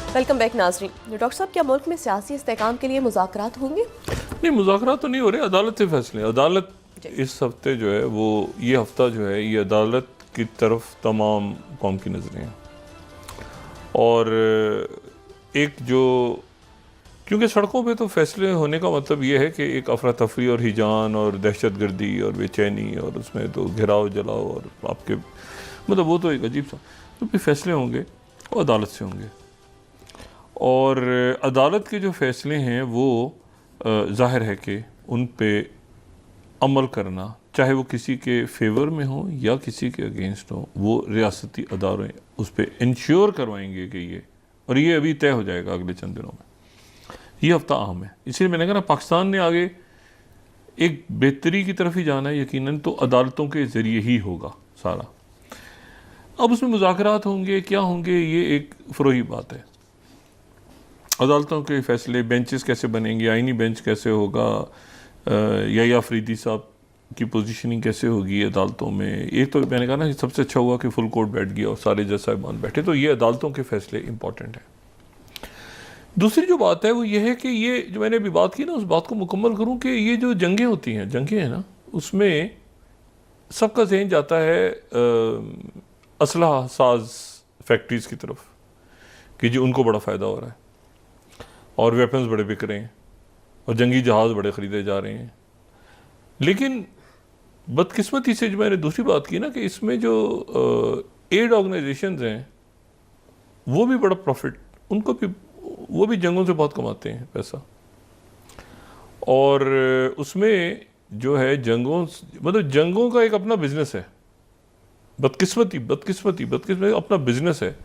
Speaker 2: वेलकम बैक नाज़रीन। डॉक्टर साहब, क्या मुल्क में सियासी इस्तेहकाम के लिए मुज़ाकरात होंगे?
Speaker 1: नहीं, मुज़ाकरात तो नहीं हो रहे, अदालत से फैसले। अदालत इस हफ्ते जो है वो, ये हफ्ता जो है ये अदालत की तरफ तमाम कौम की नज़रें हैं। और एक जो, क्योंकि सड़कों पे तो फैसले होने का मतलब ये है कि एक अफरा तफरी और हिजान और दहशत गर्दी और बेचैनी, और उसमें तो घिराव जलाओ और आपके मतलब वो तो एक अजीब सा, तो भी फैसले होंगे वो अदालत से होंगे। और अदालत के जो फैसले हैं वो ज़ाहिर है कि उन पे अमल करना, चाहे वो किसी के फेवर में हो या किसी के अगेंस्ट हो, वो रियासती अदारे उस पर इंश्योर करवाएंगे कि ये, और ये अभी तय हो जाएगा अगले चंद दिनों में। ये हफ्ता अहम है। इसलिए मैंने कहा ना, पाकिस्तान ने आगे एक बेहतरी की तरफ ही जाना है, यकीनन तो अदालतों के ज़रिए ही होगा सारा। अब उसमें मुज़ाकरात होंगे, क्या होंगे, ये एक फ़रोई बात है। अदालतों के फ़ैसले, बेंचेस कैसे बनेंगे, आइनी बेंच कैसे होगा, या अफरीदी साहब की पोजीशनिंग कैसे होगी अदालतों में। एक तो मैंने कहा ना, सबसे अच्छा हुआ कि फुल कोर्ट बैठ गया और सारे जज साहिबान बैठे, तो ये अदालतों के फ़ैसले इंपॉर्टेंट हैं। दूसरी जो बात है वो ये है कि ये जो मैंने अभी बात की ना, उस बात को मुकम्मल करूं कि ये जो जंगें होती हैं, जंगें हैं ना, उसमें सबका जहन जाता है असलहा साज फैक्ट्रीज़ की तरफ कि जी उनको बड़ा फ़ायदा हो रहा है और वेपन्स बड़े बिक रहे हैं और जंगी जहाज़ बड़े ख़रीदे जा रहे हैं। लेकिन बदकिस्मती से जो मैंने दूसरी बात की ना, कि इसमें जो एड ऑर्गेनाइजेशंस हैं वो भी बड़ा प्रॉफिट, उनको भी, वो भी जंगों से बहुत कमाते हैं पैसा। और उसमें जो है जंगों, मतलब जंगों का एक अपना बिजनेस है। बदकिस्मती अपना बिजनेस है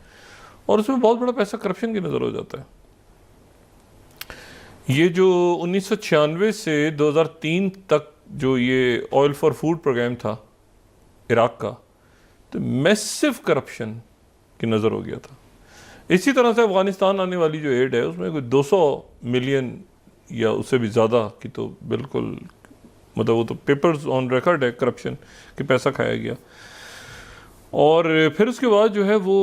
Speaker 1: और उसमें बहुत बड़ा पैसा करप्शन की नज़र हो जाता है। ये जो 1996 से 2003 तक जो ये ऑयल फॉर फूड प्रोग्राम था इराक का, तो मैसिव करप्शन की नज़र हो गया था। इसी तरह से अफ़गानिस्तान आने वाली जो एड है उसमें कोई 200 मिलियन या उससे भी ज़्यादा की तो बिल्कुल, मतलब वो तो पेपर्स ऑन रिकॉर्ड है करप्शन कि पैसा खाया गया। और फिर उसके बाद जो है वो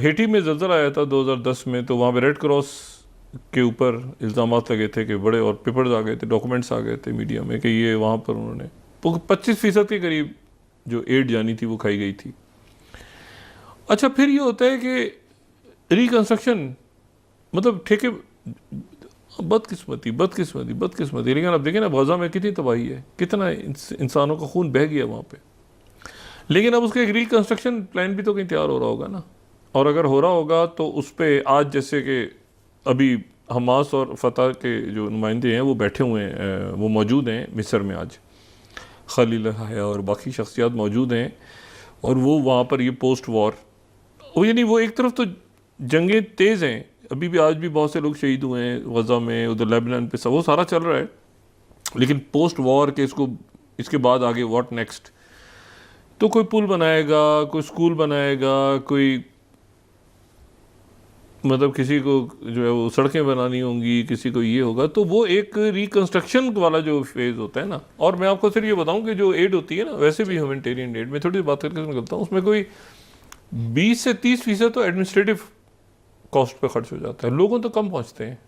Speaker 1: हेटी में ज़लज़ला आया था 2010 में, तो वहाँ पे रेड क्रॉस के ऊपर इल्ज़ामात लगे थे कि बड़े, और पेपर्स आ गए थे, डॉक्यूमेंट्स आ गए थे मीडिया में कि ये वहाँ पर उन्होंने 25% के करीब जो एड जानी थी वो खाई गई थी। अच्छा, फिर ये होता है कि रिकंस्ट्रक्शन, मतलब ठेके, बदकिस्मती। लेकिन अब देखें ना, गज़ा में कितनी तबाही है, कितना इंसानों का खून बह गया वहाँ पे। लेकिन अब उसका एक रिकंस्ट्रक्शन प्लान भी तो कहीं तैयार हो रहा होगा ना, और अगर हो रहा होगा तो उस पर आज जैसे कि अभी हमास और फतह के जो नुमाइंदे हैं वो बैठे हुए हैं, वो मौजूद हैं मिस्र में आज, खलील हया और बाकी शख्सियात मौजूद हैं, और वो वहाँ पर ये पोस्ट वॉर, वो यानी वो एक तरफ तो जंगें तेज़ हैं, अभी भी आज भी बहुत से लोग शहीद हुए हैं गज़ा में, उधर लेबनान पे सब वो सारा चल रहा है, लेकिन पोस्ट वॉर के इसके बाद आगे व्हाट नेक्स्ट। तो कोई पुल बनाएगा, कोई स्कूल बनाएगा, कोई मतलब किसी को जो है वो सड़कें बनानी होंगी, किसी को ये होगा, तो वो एक रिकंस्ट्रक्शन वाला जो फेज़ होता है ना। और मैं आपको सिर्फ ये बताऊं कि जो एड होती है ना, वैसे भी ह्यूमैनिटेरियन एड में थोड़ी बात करके निकलता हूँ, उसमें कोई 20 से 30% तो एडमिनिस्ट्रेटिव कॉस्ट पे खर्च हो जाता है, लोगों तो कम पहुँचते हैं।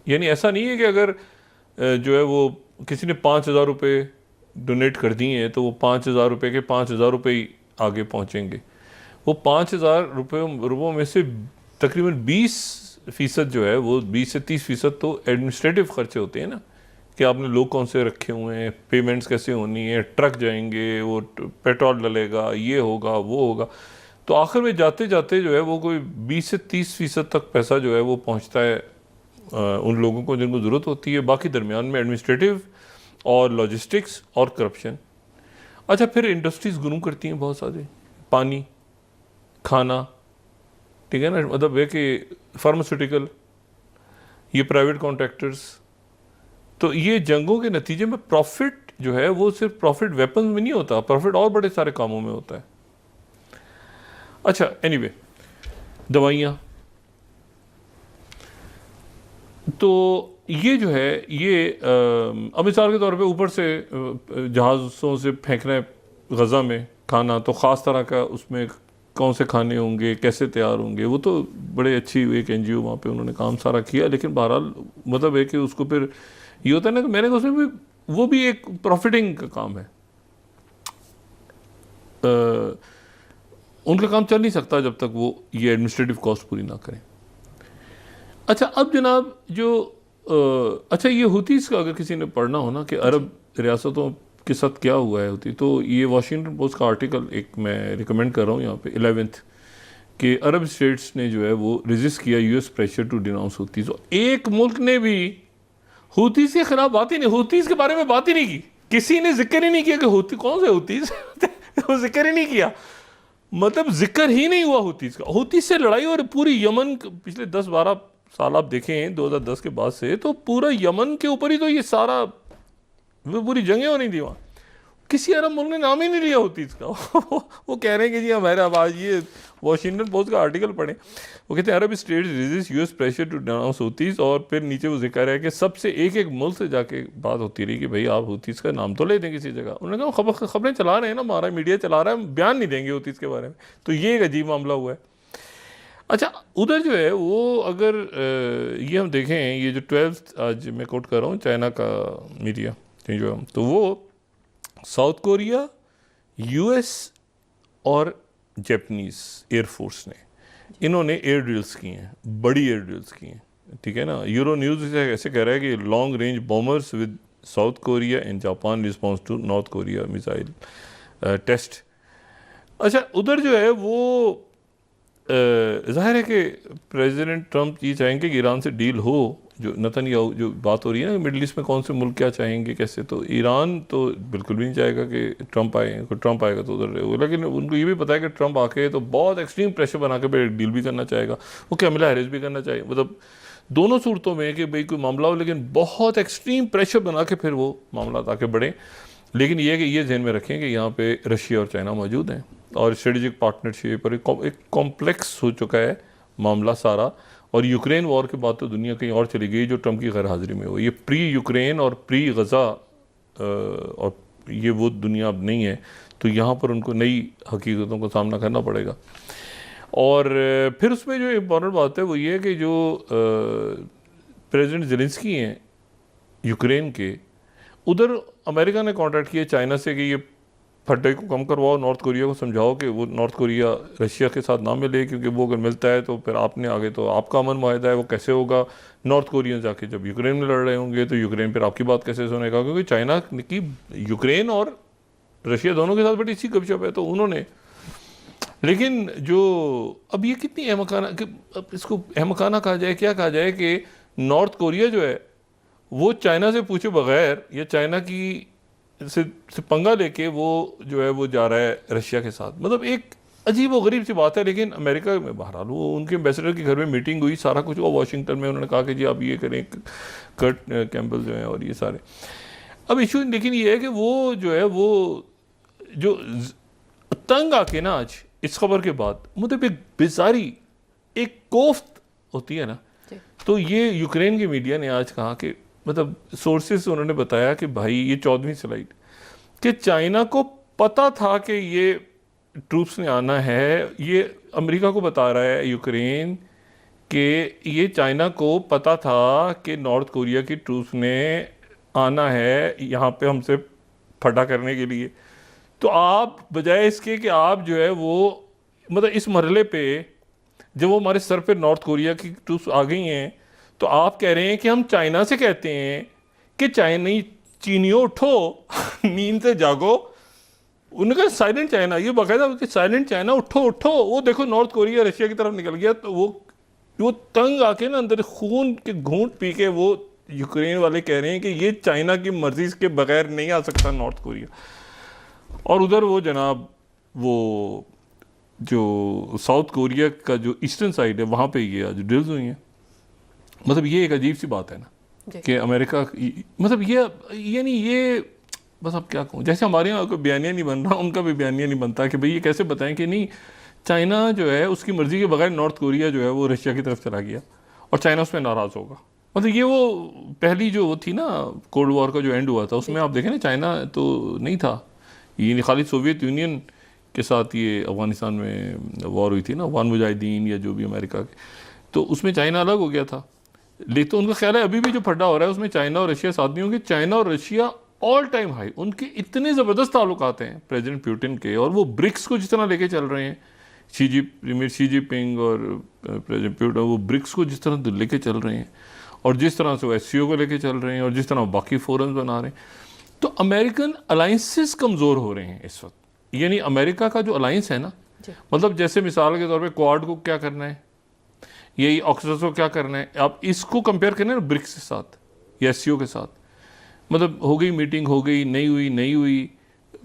Speaker 1: यानी ऐसा नहीं है कि अगर जो है वो किसी ने 5,000 रुपये डोनेट कर दिए हैं तो वो 5,000 रुपये के 5,000 रुपये ही आगे पहुँचेंगे। वो 5,000 रुपयों में से तकरीबन 20% जो है वो 20 से 30% तो एडमिनिस्ट्रेटिव खर्चे होते हैं ना, कि आपने लोग कौन से रखे हुए हैं, पेमेंट्स कैसे होनी है, ट्रक जाएंगे, वो पेट्रोल डलेगा, ये होगा वो होगा, तो आखिर में जाते जाते जो है वो कोई 20 से 30% तक पैसा जो है वो पहुंचता है उन लोगों को जिनको ज़रूरत होती है। बाकी दरमियान में एडमिनिस्ट्रेटिव और लॉजिस्टिक्स और करप्शन। अच्छा, फिर इंडस्ट्रीज़ ग्रू करती हैं बहुत सारी, पानी, खाना, ठीक है ना, मतलब है कि फार्मास्यूटिकल, ये प्राइवेट कॉन्ट्रैक्टर्स। तो ये जंगों के नतीजे में प्रॉफिट जो है वो सिर्फ प्रॉफिट वेपन में नहीं होता, प्रॉफिट और बड़े सारे कामों में होता है। अच्छा, एनीवे, दवाइयाँ, तो ये जो है ये अब मिसाल के तौर पे ऊपर से जहाज़ों से फेंकना है गज़ा में खाना, तो ख़ास तरह का उसमें कौन से खाने होंगे, कैसे तैयार होंगे, वो तो बड़े अच्छी एक NGO वहाँ पे उन्होंने काम सारा किया। लेकिन बहरहाल मतलब है कि उसको फिर ये होता है ना कि मैंने उसमें भी वो भी एक प्रॉफिटिंग का काम है, उनका काम चल नहीं सकता जब तक वो ये एडमिनिस्ट्रेटिव कॉस्ट पूरी ना करें। अच्छा, अब जनाब जो अच्छा, ये हुतीज़ का अगर किसी ने पढ़ना हो ना कि अरब रियासतों के साथ क्या हुआ है होती, तो ये वाशिंगटन पोस्ट का आर्टिकल एक मैं रिकमेंड कर रहा हूँ यहाँ पे 11th कि अरब स्टेट्स ने जो है वो रेजिस्ट किया US pressure to denounce Houthis. एक मुल्क ने भी हुतीज़ के खिलाफ बात ही नहीं, हुतीज़ के बारे में बात ही नहीं की, किसी ने जिक्र ही नहीं किया कि हुती कौन से हुतीज़ वो जिक्र ही नहीं किया, मतलब जिक्र ही नहीं हुआ हुतीज़ का। हुतीज़ से लड़ाई और पूरी यमन पिछले 10-12 साल आप देखें 2010 के बाद से, तो पूरा यमन के ऊपर ही तो ये सारा वो पूरी जंगें हो रही थी वहाँ। किसी अरब मुल्क ने नाम ही नहीं लिया होती इसका। वो कह रहे हैं कि जी हमारे आवाज़, ये वॉशिंगटन पोस्ट का आर्टिकल पढ़ें, वो कहते हैं Arab states resist US pressure to denounce Houthis, और फिर नीचे वो जिक्र है कि सबसे एक एक मुल्क से जाके बात होती रही कि भाई आप हूतीस का नाम तो ले दें किसी जगह। उन्होंने कहा खबरें चला रहे हैं ना, हमारा मीडिया चला रहा है, बयान नहीं देंगे हूतीस के बारे में। तो ये एक अजीब मामला हुआ है। अच्छा, उधर जो है वो अगर ये हम देखें, ये जो 12 आज मैं कोट कर रहा हूँ चाइना का मीडिया जो, तो वो साउथ कोरिया, यूएस और जापानीज एयरफोर्स ने, इन्होंने एयर ड्रिल्स की हैं, बड़ी एयर ड्रिल्स की हैं, ठीक है ना। यूरो न्यूज़ ऐसे कह रहा है कि long range bombers with South Korea and Japan response to North Korea missile test. अच्छा, उधर जो है वो जाहिर है कि प्रेसिडेंट ट्रंप ये चाहेंगे कि ईरान से डील हो। जो नेतन्याहू जो बात हो रही है ना मिडल ईस्ट में कौन से मुल्क क्या चाहेंगे कैसे, तो ईरान तो बिल्कुल भी नहीं चाहेगा कि ट्रंप आए, ट्रंप आएगा तो उधर रहेगा। लेकिन उनको ये भी पता है कि ट्रंप आके तो बहुत एक्सट्रीम प्रेशर बना के डील भी करना चाहेगा, वो कैमला हैरिस भी करना चाहिए। मतलब दोनों सूरतों में कि भाई कोई मामला हो, लेकिन बहुत एक्सट्रीम प्रेशर बना के फिर वो मामला आके बढ़े। लेकिन ये कि ये ध्यान में रखें कि यहाँ पे रशिया और चाइना मौजूद हैं, और स्ट्रेटेजिक पार्टनरशिप और एक कॉम्प्लेक्स हो चुका है मामला सारा। और यूक्रेन वॉर के बाद तो दुनिया कहीं और चली गई जो ट्रंप की गैर हाजिरी में हो। ये प्री यूक्रेन और प्री गज़ा और ये वो दुनिया अब नहीं है, तो यहाँ पर उनको नई हकीकतों का सामना करना पड़ेगा। और फिर उसमें जो इम्पॉर्टेंट बात है वो ये है कि जो प्रेसिडेंट ज़ेलेंस्की हैं यूक्रेन के, उधर अमेरिका ने कॉन्ट्रैक्ट किया चाइना से कि ये फटे को कम करवाओ, नॉर्थ कोरिया को समझाओ कि वो नॉर्थ कोरिया रशिया के साथ ना मिले, क्योंकि वो अगर मिलता है तो फिर आपने आगे तो आपका अमन मुआहदा है वो कैसे होगा। नॉर्थ कोरियन जाके जब यूक्रेन में लड़ रहे होंगे तो यूक्रेन फिर आपकी बात कैसे सुनेगा, क्योंकि चाइना की यूक्रेन और रशिया दोनों के साथ बड़ी इसी गपशप है। तो उन्होंने, लेकिन जो अब ये कितनी अहमकाना, अब इसको अहमकाना कहा जाए क्या कहा जाए, कि नॉर्थ कोरिया जो है वो चाइना से पूछे बगैर या चाइना की से पंगा लेके वो जो है वो जा रहा है रशिया के साथ। मतलब एक अजीब व गरीब सी बात है। लेकिन अमेरिका में बहरहाल वो उनके एम्बेसडर के घर में मीटिंग हुई, सारा कुछ हुआ वाशिंगटन में, उन्होंने कहा कि जी आप ये करें, कर्ट कैम्पबेल जो हैं और ये सारे। अब इशू लेकिन ये है कि वो जो है वो जो तंग आके ना आज इस खबर के बाद, मतलब एक बेजारी, एक कोफ्त होती है ना, तो ये यूक्रेन की मीडिया ने आज कहा कि, मतलब सोर्सेस उन्होंने बताया कि भाई ये 14वीं स्लाइड, कि चाइना को पता था कि ये ट्रूप्स ने आना है। ये अमेरिका को बता रहा है यूक्रेन कि ये चाइना को पता था कि नॉर्थ कोरिया की ट्रूप्स ने आना है यहाँ पे हमसे फटा करने के लिए। तो आप बजाय इसके कि आप जो है वो, मतलब इस मरहले पे जब वो हमारे सर पे नॉर्थ कोरिया की ट्रूप्स आ गई हैं, तो आप कह रहे हैं कि हम चाइना से कहते हैं कि चीनियों उठो, नींद से जागो। उनका साइलेंट चाइना, ये बाकायदा साइलेंट चाइना, उठो उठो। वो देखो नॉर्थ कोरिया रशिया की तरफ निकल गया, तो वो तंग आके ना अंदर खून के घूंट पी के वो यूक्रेन वाले कह रहे हैं कि ये चाइना की मर्जी के बगैर नहीं आ सकता नॉर्थ कोरिया। और उधर वो जनाब वो जो साउथ कोरिया का जो ईस्टर्न साइड है वहाँ पे ये आज ड्रिल्स हुई हैं। मतलब ये एक अजीब सी बात है ना कि अमेरिका, मतलब ये नहीं, ये बस अब क्या कहूँ, जैसे हमारे यहाँ कोई बयानिया नहीं बन रहा, उनका भी बयानिया नहीं बनता कि भाई ये कैसे बताएं कि नहीं चाइना जो है उसकी मर्जी के बगैर नॉर्थ कोरिया जो है वो रशिया की तरफ चला गया और चाइना उसमें नाराज़ होगा। मतलब ये वो पहली जो वो थी ना कोल्ड वॉर का जो एंड हुआ था, उसमें आप देखें ना चाइना तो नहीं था, ये खाली सोवियत यूनियन के साथ ये अफगानिस्तान में वॉर हुई थी ना, अफगान मुजाहिदीन या जो भी अमेरिका के, तो उसमें चाइना अलग हो गया था। लेकिन तो उनका ख्याल है अभी भी जो फड्डा हो रहा है उसमें चाइना और रशिया साथ नहीं होंगे। चाइना और रशिया ऑल टाइम हाई, उनके इतने ज़बरदस्त ताल्लुकात हैं प्रेसिडेंट पुतिन के, और वो ब्रिक्स को जिस तरह लेके चल रहे हैं, प्रीमियर शी जिनपिंग और प्रेसिडेंट पुतिन वो ब्रिक्स को जिस तरह लेके चल रहे हैं, और जिस तरह से वो SCO को लेके चल रहे हैं, और जिस तरह बाकी फोरम्स बना रहे हैं, तो अमेरिकन अलाइंसेस कमज़ोर हो रहे हैं इस वक्त। यानी अमेरिका का जो अलाइंस है ना, मतलब जैसे मिसाल के तौर पे क्वाड को क्या करना है, यही ऑक्सस को क्या करना है, आप इसको कंपेयर करें ना ब्रिक्स के साथ या SCO के साथ। मतलब हो गई मीटिंग, हो गई, नहीं हुई,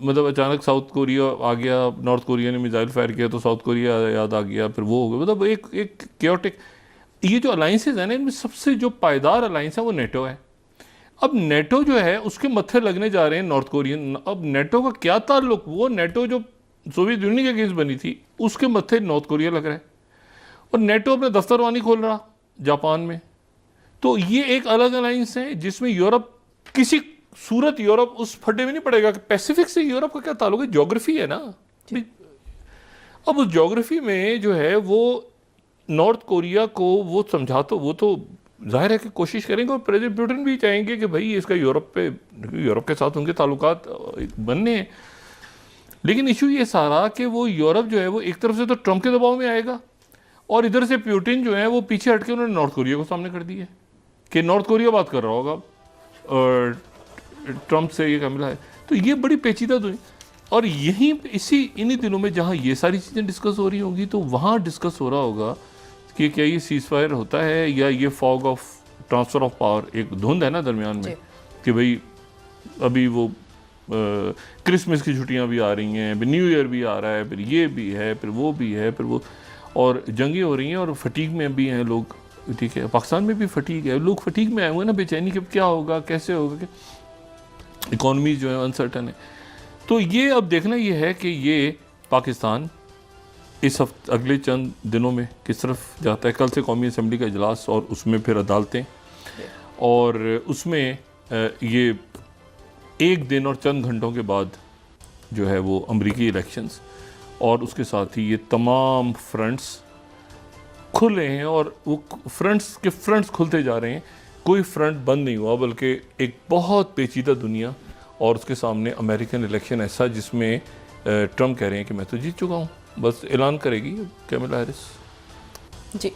Speaker 1: मतलब अचानक साउथ कोरिया आ गया, नॉर्थ कोरिया ने मिसाइल फायर किया तो साउथ कोरिया याद आ गया, फिर वो हो गया। मतलब एक केओटिक, ये जो अलाइंसेज है ना, इनमें सबसे जो पायदार अलाइंस है वो नेटो है। अब नेटो जो है उसके मत्थे लगने जा रहे हैं नॉर्थ कोरियन। अब नेटो का क्या ताल्लुक, वो नेटो जो सोवियत यूनियन के अगेंस्ट बनी थी उसके मत्थे नॉर्थ कोरिया लग रहा है, और नेटो अपने दफ्तर वहाँ नहीं खोल रहा जापान में। तो ये एक अलग अलाइंस है जिसमें यूरोप किसी सूरत यूरोप उस फड्डे में नहीं पड़ेगा कि पैसिफिक से यूरोप का क्या ताल्लुक है, ज्योग्राफी है ना। अब उस ज्योग्राफी में जो है वो नॉर्थ कोरिया को वो समझा, तो वो तो जाहिर है कि कोशिश करेंगे, और प्रेसिडेंट पुतिन भी चाहेंगे कि भाई इसका यूरोप के साथ उनके ताल्लुकात बनने हैं। लेकिन इशू ये सारा कि वो यूरोप जो है वो एक तरफ से तो ट्रंप के दबाव में आएगा, और इधर से पुतिन जो है वो पीछे हटके उन्होंने नॉर्थ कोरिया को सामने कर दिया कि नॉर्थ कोरिया बात कर रहा होगा और ट्रंप से ये क्या मिला है। तो ये बड़ी पेचीदा दुनिया, और यहीं इन्हीं दिनों में जहाँ ये सारी चीज़ें डिस्कस हो रही होंगी तो वहाँ डिस्कस हो रहा होगा कि क्या ये सीज फायर होता है या ये fog of transfer of power, एक धुंध है ना दरमियान में कि भाई अभी वो क्रिसमस की छुट्टियाँ भी आ रही हैं, फिर न्यू ईयर भी आ रहा है, फिर ये भी है, फिर वो भी है, फिर वो, और जंगें हो रही हैं और फटीक में भी हैं लोग। ठीक है, पाकिस्तान में भी फटीक है, लोग फटीक में आए हुए हैं ना, बेचैनी कि क्या होगा, कैसे होगा, कि इकॉनमी जो है अनसर्टन है। तो ये अब देखना ये है कि ये पाकिस्तान इस हफ्ते अगले चंद दिनों में किस तरफ जाता है। कल से कौमी असम्बली का इजलास और उसमें फिर अदालतें, और उसमें ये एक दिन और चंद घंटों के बाद जो है वो अमरीकी इलेक्शंस, और उसके साथ ही ये तमाम फ्रंट्स खुले हैं, और वो फ्रंट्स खुलते जा रहे हैं, कोई फ्रंट बंद नहीं हुआ, बल्कि एक बहुत पेचीदा दुनिया, और उसके सामने अमेरिकन इलेक्शन ऐसा जिसमें ट्रंप कह रहे हैं कि मैं तो जीत चुका हूँ, बस ऐलान करेगी कैमला हैरिस।
Speaker 2: जी।